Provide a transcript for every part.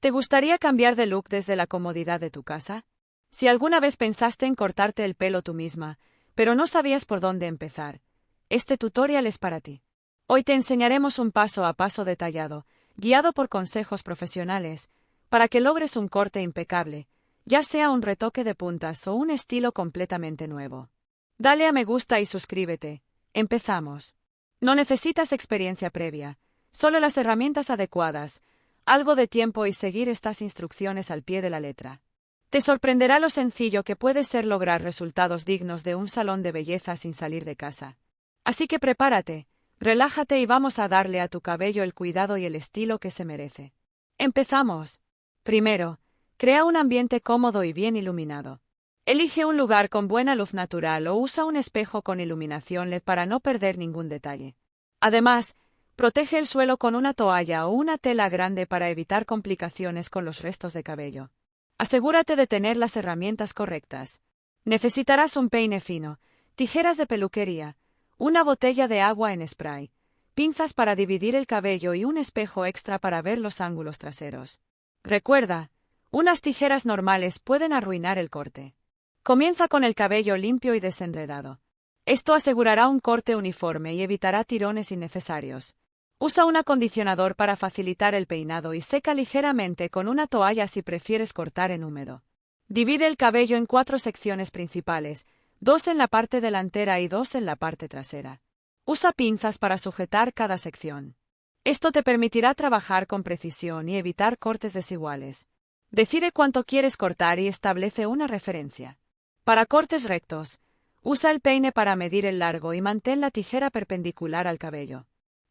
¿Te gustaría cambiar de look desde la comodidad de tu casa? Si alguna vez pensaste en cortarte el pelo tú misma, pero no sabías por dónde empezar, este tutorial es para ti. Hoy te enseñaremos un paso a paso detallado, guiado por consejos profesionales, para que logres un corte impecable, ya sea un retoque de puntas o un estilo completamente nuevo. Dale a me gusta y suscríbete. Empezamos. No necesitas experiencia previa, solo las herramientas adecuadas, algo de tiempo y seguir estas instrucciones al pie de la letra. Te sorprenderá lo sencillo que puede ser lograr resultados dignos de un salón de belleza sin salir de casa. Así que prepárate, relájate y vamos a darle a tu cabello el cuidado y el estilo que se merece. Empezamos. Primero, crea un ambiente cómodo y bien iluminado. Elige un lugar con buena luz natural o usa un espejo con iluminación LED para no perder ningún detalle. Además, protege el suelo con una toalla o una tela grande para evitar complicaciones con los restos de cabello. Asegúrate de tener las herramientas correctas. Necesitarás un peine fino, tijeras de peluquería, una botella de agua en spray, pinzas para dividir el cabello y un espejo extra para ver los ángulos traseros. Recuerda, unas tijeras normales pueden arruinar el corte. Comienza con el cabello limpio y desenredado. Esto asegurará un corte uniforme y evitará tirones innecesarios. Usa un acondicionador para facilitar el peinado y seca ligeramente con una toalla si prefieres cortar en húmedo. Divide el cabello en 4 secciones principales, 2 en la parte delantera y 2 en la parte trasera. Usa pinzas para sujetar cada sección. Esto te permitirá trabajar con precisión y evitar cortes desiguales. Decide cuánto quieres cortar y establece una referencia. Para cortes rectos, usa el peine para medir el largo y mantén la tijera perpendicular al cabello.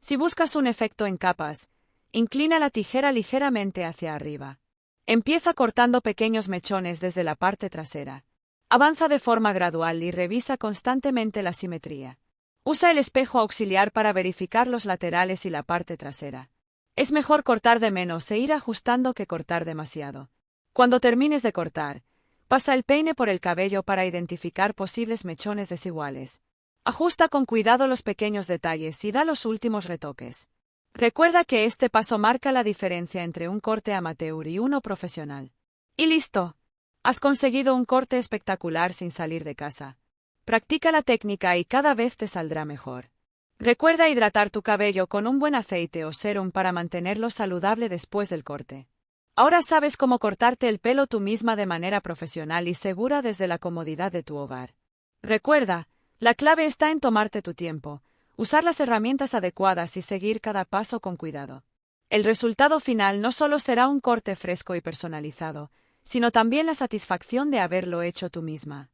Si buscas un efecto en capas, inclina la tijera ligeramente hacia arriba. Empieza cortando pequeños mechones desde la parte trasera. Avanza de forma gradual y revisa constantemente la simetría. Usa el espejo auxiliar para verificar los laterales y la parte trasera. Es mejor cortar de menos e ir ajustando que cortar demasiado. Cuando termines de cortar, pasa el peine por el cabello para identificar posibles mechones desiguales. Ajusta con cuidado los pequeños detalles y da los últimos retoques. Recuerda que este paso marca la diferencia entre un corte amateur y uno profesional. ¡Y listo! Has conseguido un corte espectacular sin salir de casa. Practica la técnica y cada vez te saldrá mejor. Recuerda hidratar tu cabello con un buen aceite o serum para mantenerlo saludable después del corte. Ahora sabes cómo cortarte el pelo tú misma de manera profesional y segura desde la comodidad de tu hogar. Recuerda, la clave está en tomarte tu tiempo, usar las herramientas adecuadas y seguir cada paso con cuidado. El resultado final no solo será un corte fresco y personalizado, sino también la satisfacción de haberlo hecho tú misma.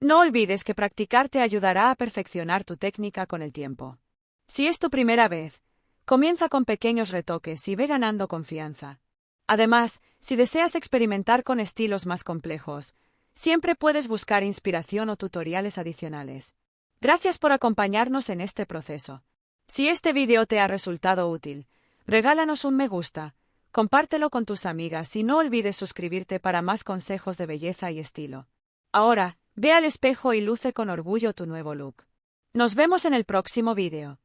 No olvides que practicar te ayudará a perfeccionar tu técnica con el tiempo. Si es tu primera vez, comienza con pequeños retoques y ve ganando confianza. Además, si deseas experimentar con estilos más complejos, siempre puedes buscar inspiración o tutoriales adicionales. Gracias por acompañarnos en este proceso. Si este vídeo te ha resultado útil, regálanos un me gusta, compártelo con tus amigas y no olvides suscribirte para más consejos de belleza y estilo. Ahora, ve al espejo y luce con orgullo tu nuevo look. Nos vemos en el próximo vídeo.